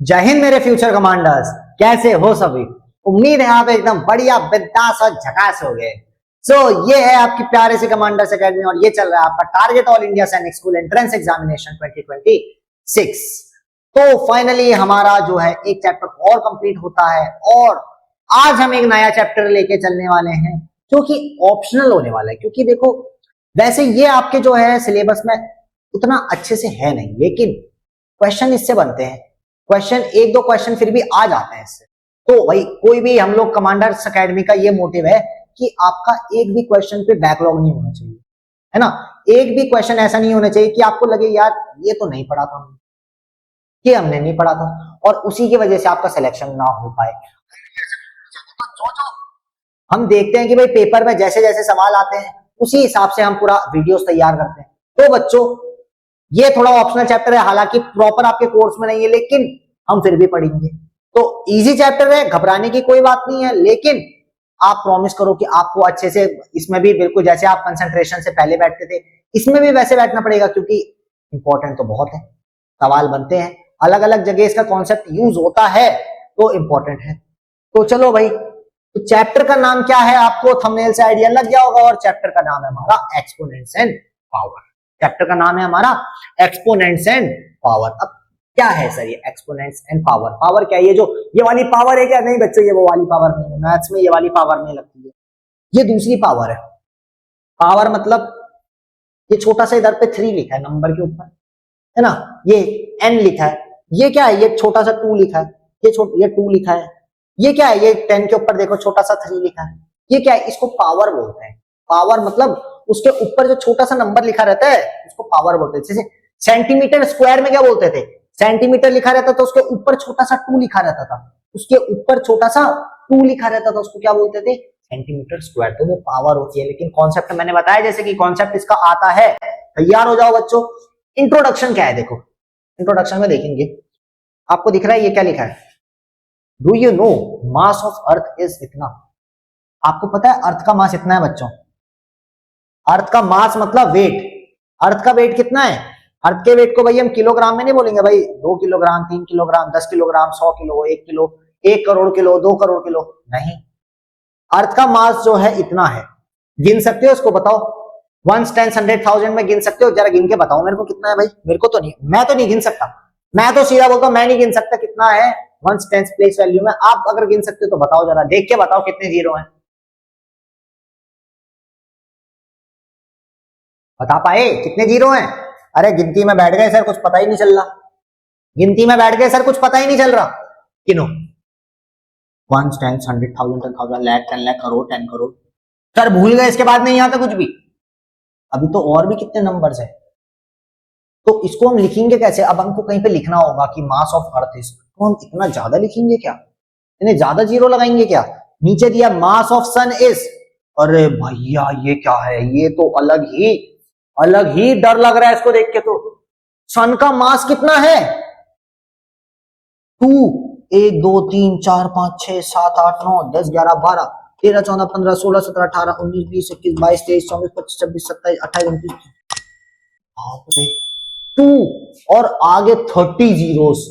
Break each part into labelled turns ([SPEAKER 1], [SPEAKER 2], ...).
[SPEAKER 1] जय हिंद मेरे future commanders, कैसे हो सभी। उम्मीद है आप एकदम बढ़िया बिंदास और झकास हो गए। ये है आपकी प्यारे से कमांडर्स एकेडमी और ये चल रहा है आपका टारगेट ऑल इंडिया सैनिक स्कूल एंट्रेंस एग्जामिनेशन 2026। तो फाइनली हमारा जो है एक चैप्टर और कंप्लीट होता है और आज हम एक नया चैप्टर लेके चलने वाले हैं जो कि ऑप्शनल होने वाला है। क्योंकि देखो वैसे ये आपके जो है सिलेबस में उतना अच्छे से है नहीं, लेकिन क्वेश्चन इससे बनते हैं। क्वेश्चन एक दो क्वेश्चन फिर भी आ जाते हैं इससे। तो भाई कोई भी हम लोग कमांडर्स एकेडमी का ये मोटिव है कि आपका एक भी क्वेश्चन पे बैकलॉग नहीं होना चाहिए, है ना। एक भी क्वेश्चन ऐसा नहीं होना चाहिए कि आपको लगे यार ये तो नहीं पढ़ा था हमने, ये हमने नहीं पढ़ा था, और उसी की वजह से आपका सिलेक्शन ना हो पाए। हम देखते हैं कि भाई पेपर में जैसे जैसे सवाल आते हैं उसी हिसाब से हम पूरा वीडियोस तैयार करते हैं। तो बच्चों ये थोड़ा ऑप्शनल चैप्टर है, हालांकि प्रॉपर आपके कोर्स में नहीं है, लेकिन हम फिर भी पढ़ेंगे। तो इजी चैप्टर है, घबराने की कोई बात नहीं है, लेकिन आप प्रॉमिस करो कि आपको अच्छे से इसमें भी बिल्कुल जैसे आप कंसंट्रेशन से पहले बैठते थे इसमें भी वैसे बैठना पड़ेगा, क्योंकि इंपॉर्टेंट तो बहुत है, सवाल बनते हैं, अलग अलग जगह इसका कॉन्सेप्ट यूज होता है, तो इंपॉर्टेंट है। तो चलो भाई, तो चैप्टर का नाम क्या है आपको थंबनेल से आइडिया लग गया होगा, और चैप्टर का नाम है हमारा एक्सपोनेंट्स एंड पावर। चैप्टर का नाम है हमारा एक्सपोनेंट्स एंड पावर। अब क्या है सर ये एक्सपोनेंट्स एंड पावर? पावर क्या है? ये वाली पावर है क्या? नहीं बच्चों, ये वो वाली पावर नहीं है, मैथ्स में ये वाली पावर नहीं लगती है, ये दूसरी पावर है। पावर मतलब ये छोटा सा इधर पे 3 लिखा है नंबर के ऊपर, है ना, ये n लिखा है, ये क्या है, ये छोटा सा 2 लिखा है, ये 2 लिखा है, ये क्या है, ये 10 के ऊपर देखो छोटा सा 3 लिखा है, ये क्या है, इसको पावर बोलते हैं। पावर मतलब उसके ऊपर जो छोटा सा नंबर लिखा रहता है उसको पावर बोलते हैं। जैसे सेंटीमीटर स्क्वायर में क्या बोलते थे, सेंटीमीटर लिखा रहता था, उसके ऊपर छोटा सा 2 लिखा रहता था, उसके ऊपर छोटा सा 2 लिखा रहता था, उसको क्या बोलते थे, सेंटीमीटर स्क्वायर। तो वो पावर होती है। लेकिन कॉन्सेप्ट मैंने बताया जैसे कि कॉन्सेप्ट इसका आता है, तैयार हो जाओ बच्चों। इंट्रोडक्शन क्या है, देखो इंट्रोडक्शन में देखेंगे, आपको दिख रहा है ये क्या लिखा है, do you know mass of earth is इतना। आपको पता है अर्थ का मास इतना है बच्चों। अर्थ का मास मतलब वेट। अर्थ का वेट कितना है? अर्थ के वेट को भाई हम किलोग्राम में नहीं बोलेंगे भाई, 2 kilogram, 3 kilogram, 10 kilogram, 100 kilo, 1 kilo, 1 crore kilo, 2 crore kilo, नहीं। अर्थ का मास जो है इतना है। गिन सकते हो इसको? बताओ, 1 10 100,000 में गिन सकते हो? जरा गिन के बताओ मेरे को कितना है भाई। मेरे को तो नहीं, मैं तो नहीं गिन सकता, मैं तो सीधा बोलता हूं मैं नहीं गिन सकता कितना है 1 10 प्लेस वैल्यू में। आप अगर गिन सकते हो तो बताओ, जरा देख के बताओ कितने जीरो हैं, बता पाए कितने जीरो हैं? अरे गिनती में बैठ गए सर, कुछ पता ही नहीं चल रहा, गिनती में बैठ गए सर, कुछ पता ही नहीं चल रहा। किनो 1 10 100,000 10,000 लाख 10 लाख करोड़ 10 करोड़, सर भूल गए, इसके बाद नहीं आता कुछ भी। अभी तो और भी कितने नंबर्स है, तो इसको हम लिखेंगे कैसे? अब हमको कहीं पे लिखना होगा कि मास ऑफ अर्थ इज, तो हम इतना ज्यादा लिखेंगे क्या, इतने ज्यादा जीरो लगाएंगे क्या? नीचे दिया मास ऑफ सन इज, अरे भैया ये क्या है, ये तो अलग ही डर लग रहा है इसको देख के। तो सन का मास कितना है? 2 1 2 3 4 5 6 7 8 9 10 11 12 13 14 15 16 17 18 19 20 21 22 23 24 25 26 27 28 29, बाप रे 2 और आगे 30 जीरोस,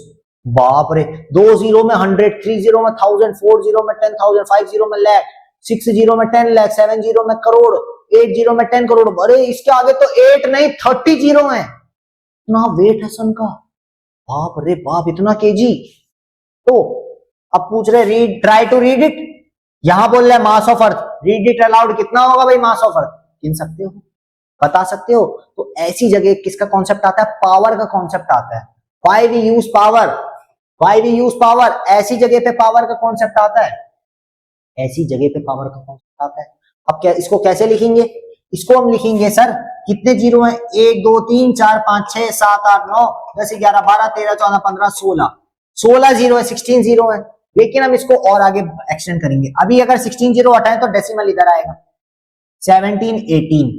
[SPEAKER 1] बाप रे। 2 जीरो में 100, 3 जीरो में 1000, 4 जीरो में 10,000, 5 जीरो में लाख, 6 जीरो में 10 लाख, 7 जीरो में करोड़, 8 जीरो में 10 करोड़। अरे इसके आगे तो 8 नहीं 30 जीरो है। इतना वेट है सन का, बाप रे बाप, इतना केजी। तो अब पूछ रहे read, try to read it. यहां बोल रहे mass of earth, read it aloud. कितना होगा भाई मास ऑफ अर्थ? गिन सकते हो, बता सकते हो? तो ऐसी जगह किसका कॉन्सेप्ट आता है? पावर का कॉन्सेप्ट आता है। Why we use power, why we use power, ऐसी जगह पे पावर का कॉन्सेप्ट आता है, ऐसी जगह पे पावर का कॉन्सेप्ट आता है। अब क्या इसको कैसे लिखेंगे? इसको हम लिखेंगे सर, कितने जीरो हैं? 1 2 3 4 5 6 7 8 9 10 11 12 13 14 15 16 जीरो है, 16 जीरो है। लेकिन हम इसको और आगे एक्सटेंड करेंगे। अभी अगर 16 जीरो हटाएं तो डेसिमल इधर आएगा, 17 18,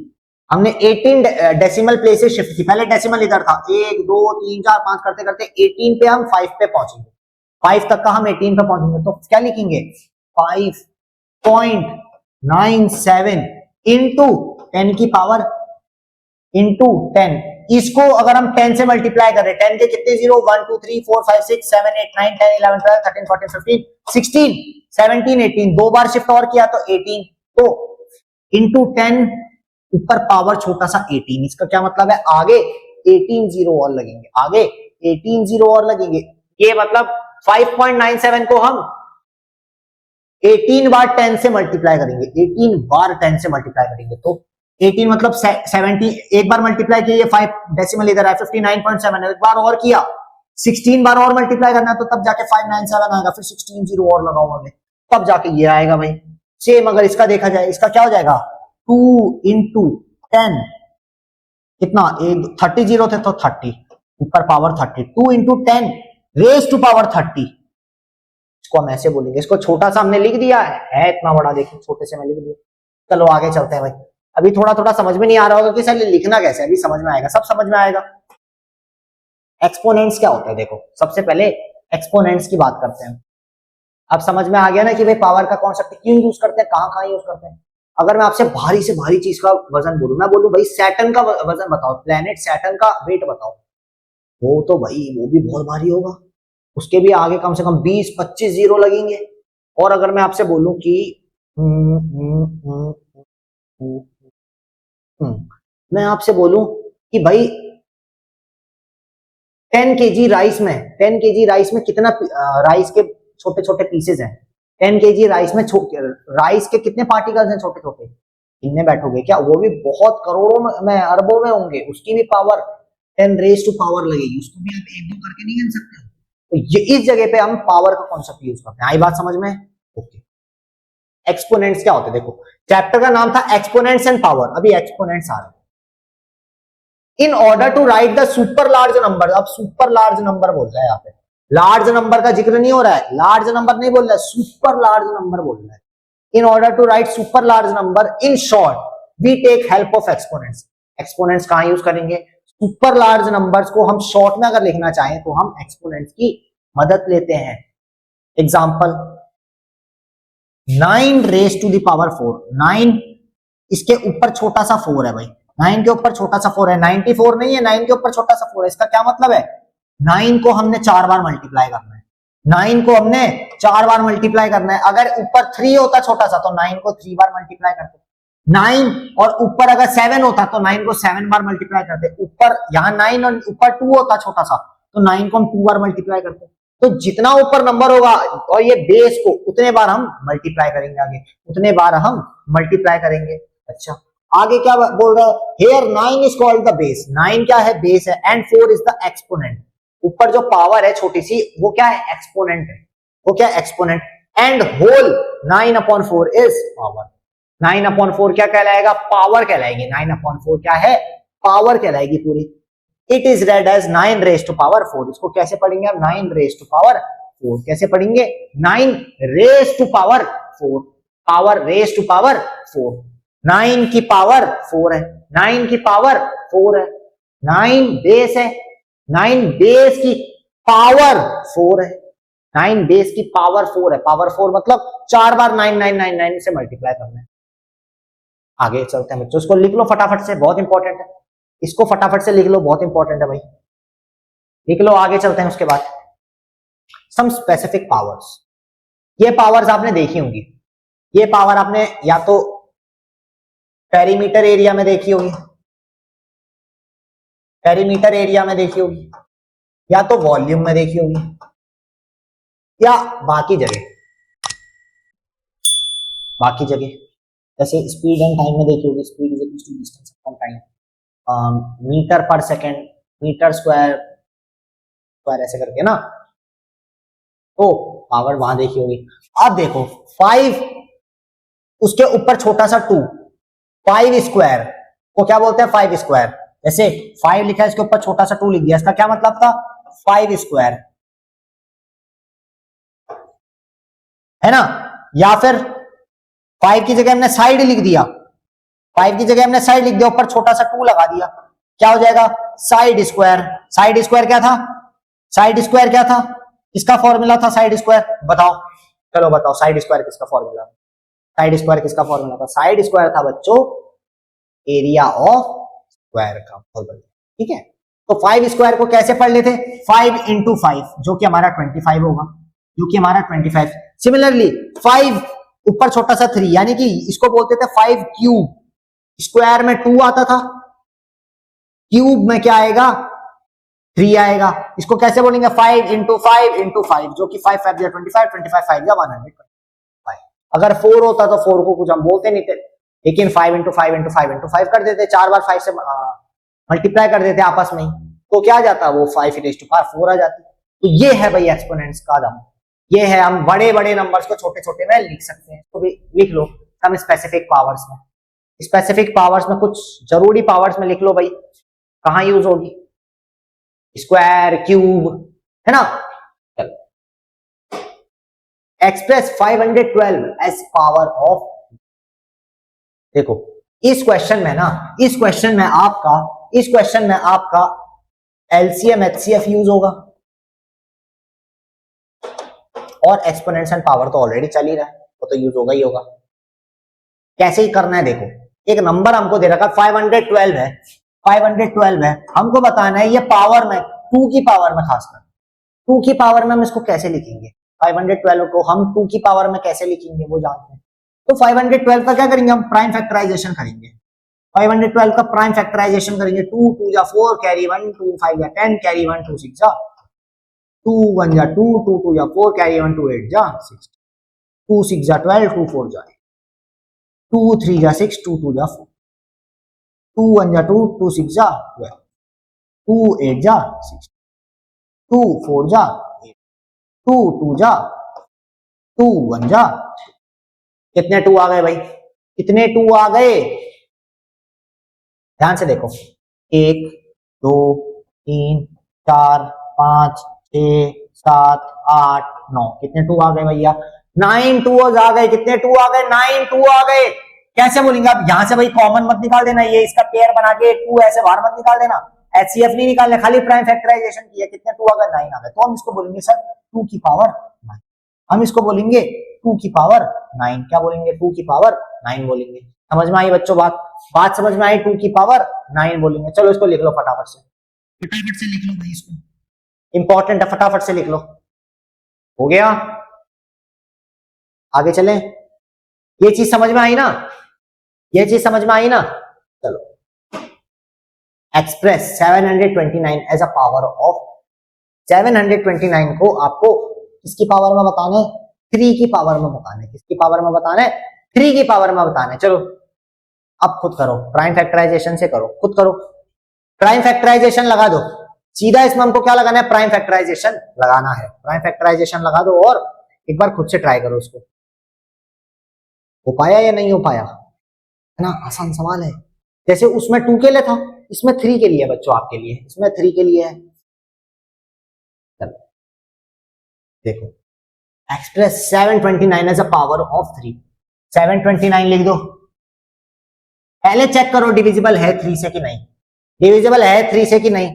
[SPEAKER 1] हमने 18 डेसिमल प्लेसेस शिफ्ट की। पहले डेसिमल इधर था, 1 2 3 4 5 करते करते 18 पे हम 5 पे पहुंचेंगे, 5 तक का हम 18 पे पहुंचेंगे। तो क्या लिखेंगे? 5.97 इंटू 10 की पावर इंटू 10, इसको अगर हम 10 से मल्टीप्लाई करें, 10 के कितने जीरो, 1 2 3 4 5 6 7 8 9 10 11 12 13 14 15 16 17 18, दो बार शिफ्ट और किया तो 18, तो इंटू 10 ऊपर पावर छोटा सा 18, इसका क्या मतलब है, आगे 18 जीरो और लगेंगे, आगे 18 जीरो और लगेंगे। ये मतलब 5.97 को हम 18 बार 10 से मल्टीप्लाई करेंगे, 18 बार 10 से मल्टीप्लाई करेंगे तो 18 मतलब 70, एक बार मल्टीप्लाई किया, 5 डेसिमल इधर है 59.7, एक बार और किया 16 बार और मल्टीप्लाई करना है तो तब जाके 597 आएगा, फिर 16 जीरो और लगाओगे तब जाके ये आएगा भाई। सेम अगर इसका देखा जाए, इसका क्या हो जाएगा, 2 इंटू 10 कितना, 30 जीरो थे तो 30 ऊपर power 30, 2 into 10 raise to power 30, इसको हम ऐसे बोलेंगे। इसको छोटा सा हमने लिख दिया है इतना बड़ा, देखिए छोटे से मैं लिख दिया। चलो आगे चलते हैं भाई, अभी थोड़ा थोड़ा समझ में नहीं आ रहा होगा कि सर लिखना कैसे, अभी समझ में आएगा, सब समझ में आएगा। एक्सपोनेंट्स क्या होता है, देखो सबसे पहले एक्सपोनेंट्स की बात करते हैं। अब समझ में आ गया ना कि भाई पावर का कॉन्सेप्ट क्यों यूज करते हैं, कहां कहां यूज करते हैं। अगर मैं आपसे भारी से भारी चीज का वजन बोलूं, मैं बोलूं भाई सैटर्न का वजन बताओ, प्लेनेट सैटर्न का वेट बताओ, वो तो भाई वो भी बहुत भारी होगा, उसके भी आगे कम से कम 20-25 जीरो लगेंगे। और अगर मैं आपसे बोलूं कि मैं आपसे बोलूं कि भाई 10 केजी राइस में, 10 केजी राइस में कितना राइस के छोटे छोटे पीसेस हैं, 10 केजी राइस में राइस के कितने पार्टिकल्स हैं छोटे छोटे, गिनने बैठोगे क्या, वो भी बहुत करोड़ों में अरबों में होंगे, उसकी भी पावर 10 रेज टू पावर लगेगी, उसको भी आप एक दो करके नहीं गिन सकते। तो ये इस जगह पे हम पावर का कॉन्सेप्ट यूज करते हैं, आई बात समझ में, ओके। एक्सपोनेंट्स क्या होते हैं, देखो चैप्टर का नाम था एक्सपोनेंट्स एंड पावर, अभी एक्सपोनेंट्स आ रहे हैं। In order to write the super large number, अब सुपर लार्ज नंबर बोल रहा है यहाँ पे, लार्ज नंबर का जिक्र नहीं हो रहा है, लार्ज नंबर नहीं बोल रहा है, सुपर लार्ज नंबर बोल रहा है। In order to write super large number in short we take help of exponents. Exponents कहां यूज करेंगे, सुपर लार्ज नंबर्स को हम शॉर्ट में अगर लिखना चाहें तो हम एक्सपोनेंट्स की मदद लेते हैं। Example 9 raise to the power 4, 9 इसके ऊपर छोटा सा 4 है भाई, 9 के ऊपर छोटा सा 4 है, 94 नहीं है, 9 के ऊपर छोटा सा 4 है, इसका क्या मतलब है, 9 को हमने 4 बार मल्टीप्लाई करना है, 9 को हमने 4 बार मल्टीप्लाई करना है। अगर ऊपर 3 होता छोटा सा तो 9 को 3 बार मल्टीप्लाई करते, 9 और ऊपर अगर 7 होता तो 9 को 7 बार मल्टीप्लाई करते, ऊपर यहाँ 9 और ऊपर 2 होता छोटा सा तो 9 को हम 2 बार मल्टीप्लाई करते। तो जितना ऊपर नंबर होगा और ये बेस को उतने बार हम मल्टीप्लाई करेंगे, आगे उतने बार हम मल्टीप्लाई करेंगे। अच्छा आगे क्या बोल रहा है, here 9 is called the base, 9 क्या है, बेस है, एंड 4 इज द एक्सपोनेंट, ऊपर जो पावर है छोटी सी वो क्या है, एक्सपोनेंट है, वो क्या है, exponent, and whole 9/4 is power, 9/4 क्या कहलाएगा, पावर कहलाएगी, 9/4 क्या है, पावर कहलाएगी पूरी। It is read as 9 raise to power 4, इसको कैसे पढ़ेंगे हम, 9 रेज टू पावर 4 कैसे पढ़ेंगे, 9 raise to power 4, power raise to power 4, 9 की पावर 4 है, 9 की पावर 4 है, 9 बेस है, 9 बेस की पावर 4 है, 9 बेस की पावर 4 है, पावर 4 मतलब 4 बार 9999 से मल्टीप्लाई करना है। आगे चलते हैं बच्चों, इसको लिख लो फटाफट से, बहुत इंपॉर्टेंट है, इसको फटाफट से लिख लो, बहुत इंपॉर्टेंट है भाई, लिख लो। आगे चलते हैं उसके बाद, सम स्पेसिफिक पावर्स, ये पावर्स आपने देखी होंगी, ये पावर आपने या तो पेरीमीटर एरिया में देखी होगी, पेरीमीटर एरिया में देखी होगी, या तो वॉल्यूम में देखी होगी, या बाकी जगह, बाकी जगह जैसे स्पीड एंड टाइम में देखी होगी, speed is equal to distance upon time, metre पर सेकेंड, मीटर स्क्वायर ऐसे करके ना, तो पावर वहां देखी होगी। अब देखो 5 उसके ऊपर छोटा सा 2, 5 स्क्वायर को क्या बोलते हैं, 5 स्क्वायर, जैसे 5 लिखा है इसके ऊपर छोटा सा 2 लिख दिया, इसका क्या मतलब था, 5 स्क्वायर है ना। या फिर 5 की जगह हमने साइड लिख दिया, 5 की जगह हमने साइड लिख दिया, ऊपर छोटा सा 2 लगा दिया, क्या हो जाएगा, साइड स्क्वायर। साइड स्क्वायर क्या था, साइड स्क्वायर क्या था, किसका फॉर्मूला था साइड स्क्वायर, बताओ, चलो बताओ साइड स्क्वायर किसका फॉर्मूला, साइड स्क्वायर किसका फॉर्मूला था, साइड स्क्वायर था बच्चों एरिया ऑफ स्क्वायर का, बहुत बढ़िया, ठीक है, तो 5 स्क्वायर को कैसे पढ़ लेते, 5 इंटू 5 जो कि हमारा 25 होगा, जो कि हमारा 25। सिमिलरली 5 ऊपर छोटा सा 3, यानी कि इसको बोलते थे 5 क्यूब, स्क्वायर में 2 आता था, क्यूब में क्या आएगा 3 आएगा। इसको कैसे बोलेंगे 5 इंटू 5 इंटू 5 जो कि 5 5 25, 25 5 125। अगर 4 होता तो 4 को कुछ हम बोलते नहीं थे, लेकिन 5 इंटू 5 इंटू 5 इंटू 5 कर देते, 4 बार 5 से मल्टीप्लाई कर देते आपस में ही, तो क्या जाता वो 5 रेज़ टू पावर 4 आ जाती। तो ये है भाई एक्सपोनेंट्स का दम, ये है। हम बड़े बड़े नंबर्स को छोटे छोटे में लिख सकते हैं, तो भी लिख लो हम स्पेसिफिक पावर्स में, स्पेसिफिक पावर्स में कुछ जरूरी पावर्स में लिख लो भाई, कहां यूज होगी, स्क्वायर क्यूब, है ना। चलो एक्सप्रेस 512 एज पावर ऑफ, देखो इस क्वेश्चन में ना, इस क्वेश्चन में आपका एलसीएम एचसीएफ यूज होगा, और एक्सपोनेंट्स एंड पावर तो ऑलरेडी चल ही रहा है, वो तो यूज होगा ही होगा। कैसे ही करना है, देखो एक नंबर हमको दे रखा 512 है, 512 है, हमको बताना है ये पावर में 2 की पावर में, खासकर 2 की पावर में हम इसको कैसे लिखेंगे, 512 को हम 2 की पावर में कैसे लिखेंगे वो जानते हैं। तो 512 का क्या करेंगे हम, प्राइम फैक्टराइजेशन करेंगे, 512 का प्राइम फैक्टराइजेशन करेंगे, 2 2 जा 4 कैरी 1, 2 5 जा 10 कैरी 1, 2 6 जा 2 1 जा 2, 2 2 जा 4 कैरी 1, 2 8 जा 6, 2 6 जा 12, 2 4 जा 2 3 जा 6, 2 2 जा 4, 2 1 जा 2, 2 6 जा 12, 2 8 जा 6, 2 4 जा 8, 2 2 जा 2 1 जा, कितने 2 आ गए भाई, कितने 2 आ गए, ध्यान से देखो 1 2 3 4 5 6 7 8 9, कितने 2 आ गए भैया, 9 2 आ गए, कितने 2 आ गए, 9 2 आ गए। कैसे बोलेंगे आप, यहां से भाई कॉमन मत निकाल देना, ये इसका पेयर बना के 2 ऐसे बाहर मत निकाल देना, एचसीएफ नहीं निकालना, खाली प्राइम फैक्टराइजेशन किया, कितने 2 आ गए, 9 आ गए, तो हम इसको बोलेंगे सर 2 की पावर 9, हम इसको बोलेंगे 2 की पावर 9, क्या बोलेंगे 2 की पावर 9 बोलेंगे। समझ में आई बच्चों बात समझ में आई, 2 की पावर 9 बोलेंगे। चलो इसको लिख लो फटाफट से लिख लो भाई, इसको इंपॉर्टेंट है, फटाफट से लिख लो, हो गया। आगे चलें, ये चीज समझ में आई ना, ये चीज समझ में आई ना। चलो express 729 as a power of, 729 को आपको किसकी पावर में बताना है, 3 की पावर में बताना है, किसकी पावर में बताना है, 3 की पावर में बताना है। चलो अब खुद करो, प्राइम फैक्टराइजेशन से करो, खुद करो, प्राइम फैक्टराइजेशन लगा दो सीधा, इसमें हमको क्या लगाना है, प्राइम फैक्टराइजेशन लगाना है, प्राइम फैक्टराइजेशन लगा दो और एक बार खुद से ट्राई करो उसको, हो पाया या नहीं हो पाया, है ना, आसान सवाल है। जैसे उसमें 2 के लिए था, इसमें 3 के लिए बच्चों, आपके लिए इसमें 3 के लिए है। चलो देखो express 729 as a power of 3, 729 लिख दो, पहले चेक करो डिविजिबल है 3 से कि नहीं, डिविजिबल है 3 से कि नहीं,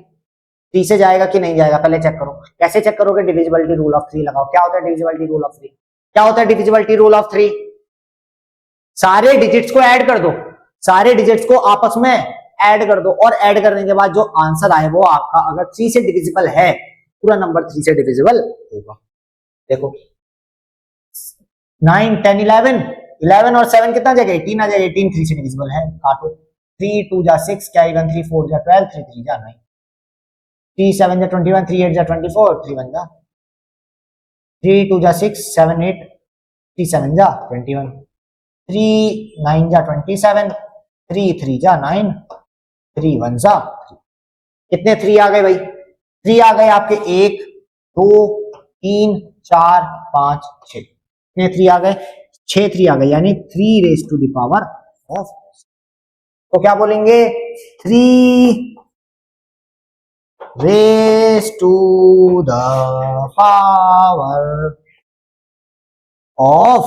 [SPEAKER 1] 3 से जाएगा कि नहीं जाएगा, पहले चेक करो। कैसे चेक करोगे, डिविजिबिलिटी रूल ऑफ 3 लगाओ। क्या होता है डिविजिबिलिटी रूल ऑफ 3, क्या होता है डिविजिबिलिटी रूल ऑफ 3, सारे डिजिट्स को ऐड कर दो, सारे डिजिट्स को आपस में ऐड कर दो, और ऐड करने के बाद जो आंसर आए वो आपका अगर 3 से डिविजिबल है, पूरा नंबर 3 से डिविजिबल होगा। देखो 9 10 11 11 और 7 कितना जाएगा, 18 आ जाएगा, 18 3 से डिविजिबल है, काटो, 3 2 जा 6 कैरी 1, 3 4 जा 12, 3 3 जा 9, 3 7 जा 21, 3 8 जा 24, 3 1 जा 3 2 जा 6 7 8, 3 7 जा 21, 3 9 जा 27, 3 3 जा 9, 3 1 जा 3, कितने 3 आ गए भाई, 3 आ गए आपके 1 2 3 4 5 6, कितने 3 आ गए, 6 3 आ गए, यानी 3 raise to the power of, तो क्या बोलेंगे 3 raise to the power of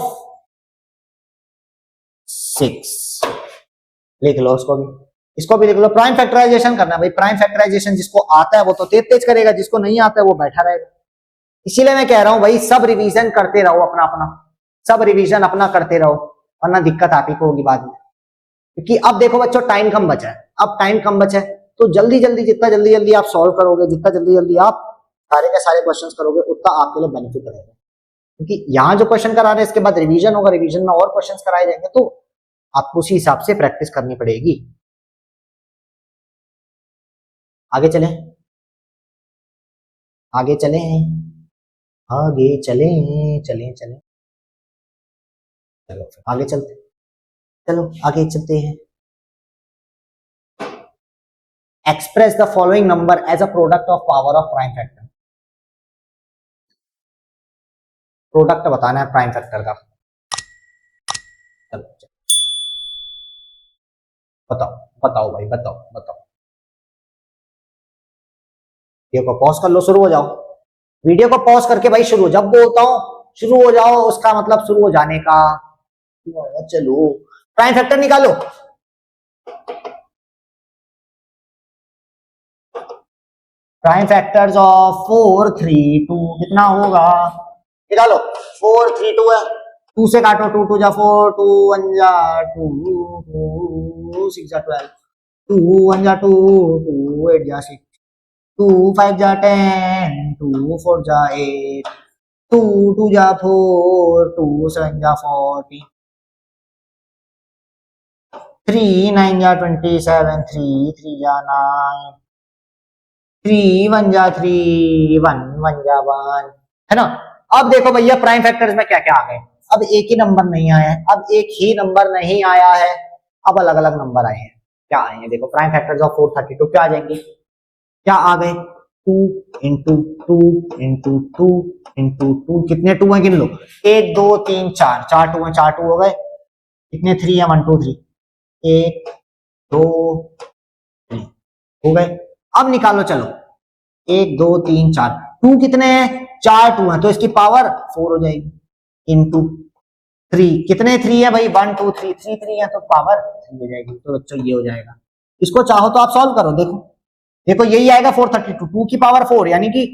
[SPEAKER 1] 6, लिख लो उसको भी, इसको भी लिख लो। प्राइम फैक्टराइजेशन करना भाई, प्राइम फैक्टराइजेशन जिसको आता है वो तो तेज तेज करेगा, जिसको नहीं आता है वो बैठा रहेगा। इसीलिए मैं कह रहा हूं भाई सब रिवीजन करते रहो, अपना अपना सब रिवीजन अपना करते रहो, वरना दिक्कत आप ही को होगी बाद में। क्योंकि अब देखो बच्चों टाइम कम बचा है, अब टाइम कम बचा है, तो जल्दी जल्दी जितना जल्दी जल्दी आप सॉल्व करोगे, जितना जल्दी जल्दी आप सारे के सारे क्वेश्चंस करोगे, उतना आपके लिए बेनिफिट रहेगा। क्योंकि यहाँ जो क्वेश्चन करा रहे हैं इसके बाद रिवीजन होगा, रिवीजन में और क्वेश्चंस कराए जाएंगे, तो आपको उसी हिसाब से प्रैक्टिस करनी पड़ेगी। आगे चलें, आगे चलें, आगे चलें, चलें चलें, चलो आगे चलते, चलो आगे चलते हैं। Express the following number as a product of power of prime factor. Product बताना है प्राइम फैक्टर का। चलो बताओ बताओ भाई, बताओ बताओ। वीडियो को पॉज कर लो, शुरू हो जाओ। वीडियो को पॉज करके भाई शुरू, जब बोलता हूं शुरू हो जाओ, उसका मतलब शुरू हो जाने का। चलो प्राइम फैक्टर निकालो। प्राइम फैक्टर्स ऑफ 4 3 2 कितना होगा, निकालो। 4 3 2 है, 2 से काटो, 2 2 जा 4, 2 1 जा 2, 2 6 जा 12, 2 1 जा 2, 2 8 जा 6, 2 5 जा 10, 2 4 जा 8, 2 2 जा 4, 2 7 जा 40, 3 9 जा 27, 3 3 जा 9, 3 1 जा 3, 1 1 जा 1, है ना। अब देखो भैया प्राइम फैक्टर्स में क्या क्या आ गए। अब एक ही नंबर नहीं आया है, अब एक ही नंबर नहीं आया है, अब अलग अलग नंबर आए हैं। क्या आए हैं देखो, प्राइम फैक्टर्स ऑफ 432 क्या आ जाएंगे, क्या आ गए, 2 इंटू 2 इंटू 2 इंटू 2, कितने 2 हैं गिन लो, 1 2 3 4, 4 2 हैं, 4 2 हो गए, कितने 3 है, 1 2 3, 1 2 3 हो गए। अब निकालो चलो, 1 2 3 4, 2 कितने हैं, 4 2 हैं, तो इसकी पावर 4 हो जाएगी, इंटू 3, कितने 3 है भाई, 1 2 3, 3 3 है, तो पावर 3 हो जाएगी। तो बच्चों ये हो जाएगा। इसको चाहो तो आप सॉल्व करो, देखो देखो यही आएगा 432, 2 की पावर 4 यानी कि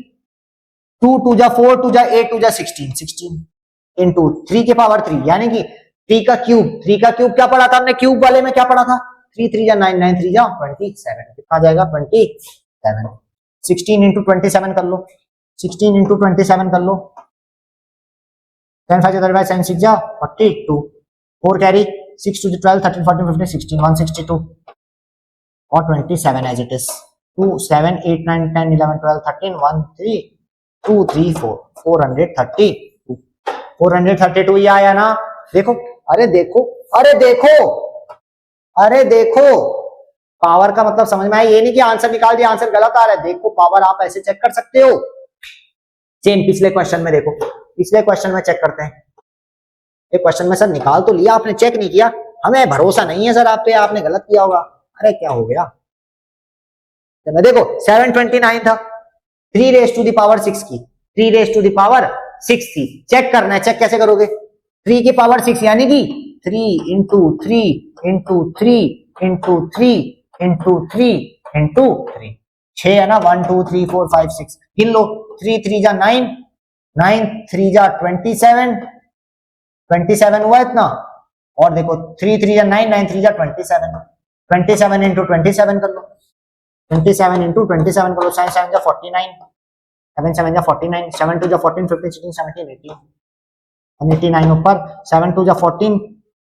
[SPEAKER 1] 2 2 जा 4, 2 जा 8, 2 जा 16, 16 इंटू 3 की पावर 3 यानी कि 3 का क्यूब, 3 का क्यूब क्या पढ़ा था हमने, क्यूब वाले में क्या पढ़ा था, 3 3 जा 9, 9 3 जा 27, कितना जाएगा 27, 16 इंटू 27 कर लो, 16 इंटू 27 कर लो, 10 5 जा 35, 7 6 जा 42, 4 कैरी, 6 2 12, 13 14 15 16, 162 और 27 एज इट इज, 2 7 8 9 10 11 12 13 1 3 2 3 4, 432, 432 ये आया ना। देखो अरे देखो, अरे देखो, अरे देखो, पावर का मतलब समझ में आया, ये नहीं कि आंसर निकाल दिया आंसर गलत आ रहा है, देखो पावर आप ऐसे चेक कर सकते हो। सेम पिछले क्वेश्चन में देखो, पिछले क्वेश्चन में चेक करते हैं, एक क्वेश्चन में सर निकाल तो लिया आपने, चेक नहीं किया, हमें भरोसा नहीं है सर आप पे, आपने गलत किया होगा। अरे क्या हो गया, देखो 729 था, 3 रेज टू द पावर 6 की, 3 रेज टू द पावर 6 थी, चेक करना है, चेक कैसे करोगे, 3 की पावर 6 यानी कि 3 into 3 into 3 into 3 into 3 into 3, 6 है ना, 1 2 3 4 5 6 गिन लो, 3 3 जा 9, 9 3 जा 27, 27 हुआ इतना, और देखो 3 3 जा 9, 9 3 जा 27, 27 इंटू 27 कर लो, 27 इंटू 27 करो, 7 7 जा 49, 7 7 जा 49, 7 2 जा 14 15 16 17 18 189 ऊपर, 7 2 जा 14,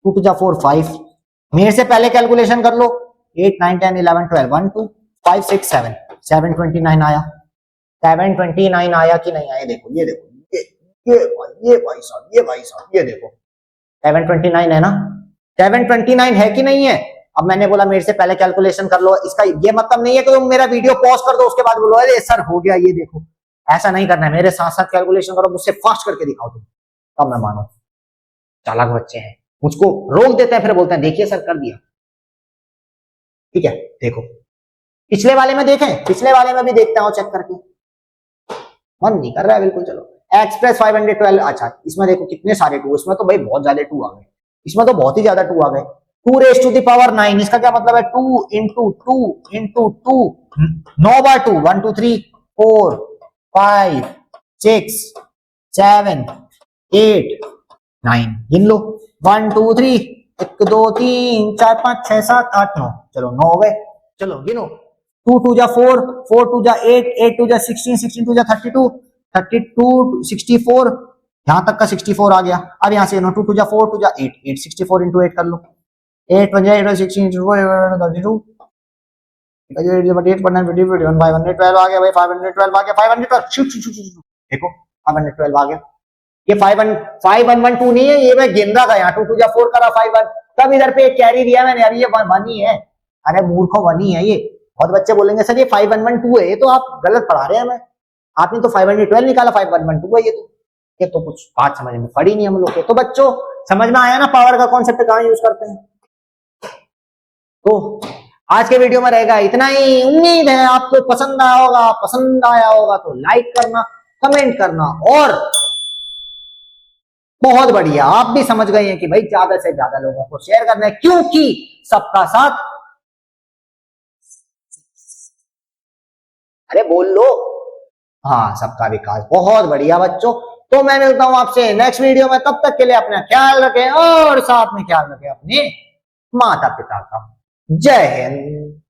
[SPEAKER 1] 2 2 जा 4 5, मेरे से पहले कैलकुलेशन कर लो, 8 9 10 11 12 1 2 5 6 7, 729 आया, 729 आया कि नहीं आया, देखो ये देखो, ये भाई साहब, ये भाई साहब, ये देखो 729 है ना, 729 है कि नहीं है। अब मैंने बोला मेरे से पहले कैलकुलेशन कर लो, इसका ये मतलब नहीं है कि तुम मेरा वीडियो पॉज कर दो उसके बाद बोलो अरे सर हो गया ये देखो, ऐसा नहीं करना है, मेरे साथ साथ कैलकुलेशन करो, मुझसे फास्ट करके दिखाओ तुम, तब मैं मानो। चालाक बच्चे हैं, मुझको रोक देते हैं फिर बोलते हैं देखिए सर कर दिया, ठीक है। देखो पिछले वाले में देखें, पिछले वाले में भी देखते हैं चेक करके, मन नहीं कर रहा है बिल्कुल। चलो एक्सप्रेस 512, अच्छा इसमें देखो कितने सारे 2, इसमें तो भाई बहुत ज्यादा 2 आ गए, इसमें तो बहुत ही ज्यादा 2 आ गए, 2 रेज टू द पावर 9, इसका क्या मतलब है, 2 इंटू 2 इंटू 2, 9 बार 2, 1 2 3 4 5 6 7 8 9 गिन लो, 1 2 3 1 2 3 4 5 6 7 8 9, चलो 9 हो गए, चलो गिनो 2 2 जा 4, 4 2 जा 8, 8 2 जा 16, 16 2 जा 32, 32 64, यहां तक का 64 आ गया। अब यहां से 2 2 जा 4, 2 जा 8, 8 64 इंटू 8 कर लो, 8 1 जा 8 16 32, 8 1 512 आ गया भाई, 512 आ गया, 512 देखो 512 आ गया। ये 5112 नहीं है, ये मैं गिन रहा था यहाँ 2 2 जा 4 करा 51, तब इधर पे एक कैरी दिया मैंने, अरे ये 1 ही है, अरे मूर्खों 1 ही है ये। बहुत बच्चे बोलेंगे सर ये 5112 है, ये तो आप गलत पढ़ा रहे हैं हमें, आपने तो 512 निकाला, 5112 है ये तो कुछ बात समझ में पड़ी नहीं हम लोग को। तो बच्चों समझ में आया ना पावर का कॉन्सेप्ट कहाँ यूज करते हैं। तो आज के वीडियो में रहेगा इतना ही, उम्मीद है आपको पसंद आया होगा, पसंद आया होगा तो लाइक करना, कमेंट करना, और बहुत बढ़िया आप भी समझ गए हैं कि भाई ज्यादा से ज्यादा लोगों को शेयर करना है, क्योंकि सबका साथ, अरे बोल लो, हाँ सबका विकास। बहुत बढ़िया बच्चों, तो मैं मिलता हूं आपसे नेक्स्ट वीडियो में, तब तक के लिए अपना ख्याल रखें और साथ में ख्याल रखें अपने माता पिता का। जय हिंद।